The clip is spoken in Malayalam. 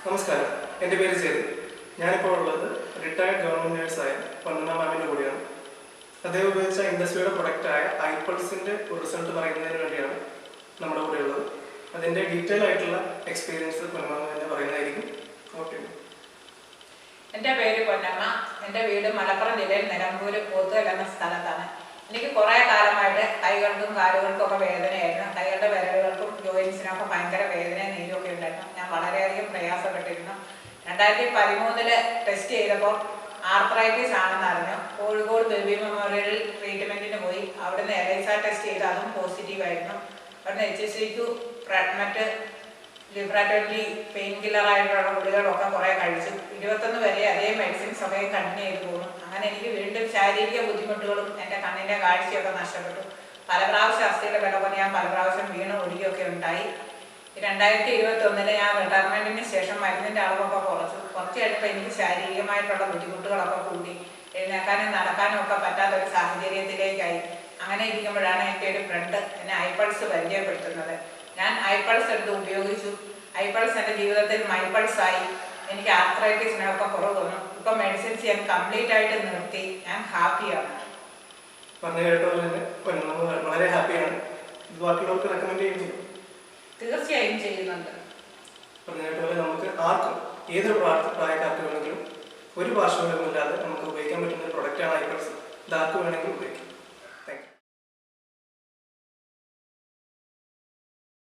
നമസ്കാരം, എൻ്റെ പേര് ചേരി. ഞാനിപ്പോൾ ഉള്ളത് റിട്ടയർഡ് ഗവൺമെൻറ് നേഴ്സായ പൊന്നമ്മ മാമിൻ്റെ കൂടെയാണ്. അദ്ദേഹം ഉപയോഗിച്ച ഇൻഡസ്ട്രിയുടെ പ്രൊഡക്റ്റായ ഐപൾസിൻ്റെ ഒരു റിസൾട്ട് പറയുന്നതിന് വേണ്ടിയാണ് നമ്മുടെ കൂടെ ഉള്ളത്. അതിൻ്റെ ഡീറ്റെയിൽ ആയിട്ടുള്ള എക്സ്പീരിയൻസ് പൊന്നമ്മ തന്നെ പറയുന്നതായിരിക്കും. ഓക്കെ. എൻ്റെ പേര് പൊന്നമ്മ. എൻ്റെ വീട് മലപ്പുറം ജില്ലയിൽ നിലമ്പൂർ പോത്തുകൽ എന്ന സ്ഥലത്താണ്. എനിക്ക് കുറേ കാലമായിട്ട് കൈകൾക്കും കാലുകൾക്കും ഒക്കെ വേദനയായിരുന്നു. കൈകളുടെ വിരലുകൾക്കും ജോയിൻസിനൊക്കെ ഭയങ്കര വേദനയും നീരൊക്കെ ഉണ്ടായിരുന്നു. ഞാൻ വളരെയധികം പ്രയാസപ്പെട്ടിരുന്നു. 2013 ടെസ്റ്റ് ചെയ്തപ്പോൾ ആർത്രൈറ്റിസ് ആണെന്ന് അറിഞ്ഞു. കോഴിക്കോട് ബേബി മെമ്മോറിയലിൽ ട്രീറ്റ്മെൻറ്റിന് പോയി. അവിടുന്ന് എലൈസ ടെസ്റ്റ് ചെയ്ത് അതും പോസിറ്റീവായിരുന്നു. അവിടുന്ന് HSCQ, ഫ്രാഗ്മെൻറ്റ്, ലിബ്രാറ്റോലി, പെയിൻ കില്ലറായിട്ടുള്ള ഗുളികളൊക്കെ കുറേ കഴിച്ചു. 21 വരെ അതേ മെഡിസിൻസ് ഒക്കെ കണ്ടിന്യൂ ചെയ്ത് പോകുന്നു. അങ്ങനെ എനിക്ക് വീണ്ടും ശാരീരിക ബുദ്ധിമുട്ടുകളും എൻ്റെ കണ്ണിൻ്റെ കാഴ്ചയൊക്കെ നഷ്ടപ്പെട്ടു. പല പ്രാവശ്യം അസ്ഥിയുടെ കിടക്കുന്ന ഞാൻ പല പ്രാവശ്യം വീണ് ഒടിയൊക്കെ ഉണ്ടായി. 2021 ഞാൻ റിട്ടയർമെൻറ്റിന് ശേഷം മരുന്നിൻ്റെ അളവൊക്കെ കുറച്ച് കഴിഞ്ഞപ്പോൾ എനിക്ക് ശാരീരികമായിട്ടുള്ള ബുദ്ധിമുട്ടുകളൊക്കെ കൂടി എഴുന്നേക്കാനും നടക്കാനും ഒക്കെ പറ്റാത്തൊരു സാഹചര്യത്തിലേക്കായി. അങ്ങനെ ഇരിക്കുമ്പോഴാണ് എൻ്റെ ഒരു ഫ്രണ്ട് എന്നെ ഐപൾസ് പരിചയപ്പെടുത്തുന്നത്. ഞാൻ ഐപൾസ് എടുത്ത് ഉപയോഗിച്ചു. ഐപൾസ് എൻ്റെ ജീവിതത്തിൽ മൈപൾസായി. എനിക്ക് ആർത്രൈറ്റിസിനൊക്കെ കുറവ് വന്നു. ഇപ്പം മെഡിസിൻസ് ഞാൻ കംപ്ലീറ്റ് ആയിട്ട് നിർത്തി. ഞാൻ ഹാപ്പിയാണ്. പറഞ്ഞു കേട്ടതുപോലെ തന്നെ വളരെ ഹാപ്പിയാണ്. ഇത് ബാക്കിയുള്ളവർക്ക് റെക്കമെൻഡ് ചെയ്യുന്നു? തീർച്ചയായും ചെയ്യുന്നുണ്ട്. പറഞ്ഞു കേട്ടതുപോലെ നമുക്ക് ആർക്കും ഏതൊരു പ്രായക്കാർക്ക് വേണമെങ്കിലും ഒരു പാർശ്വഫലമില്ലാതെ നമുക്ക് ഉപയോഗിക്കാൻ പറ്റുന്ന ഒരു പ്രൊഡക്റ്റാണ് ഐപൾസ്. ഇത് ആർക്ക് വേണമെങ്കിലും ഉപയോഗിക്കാം.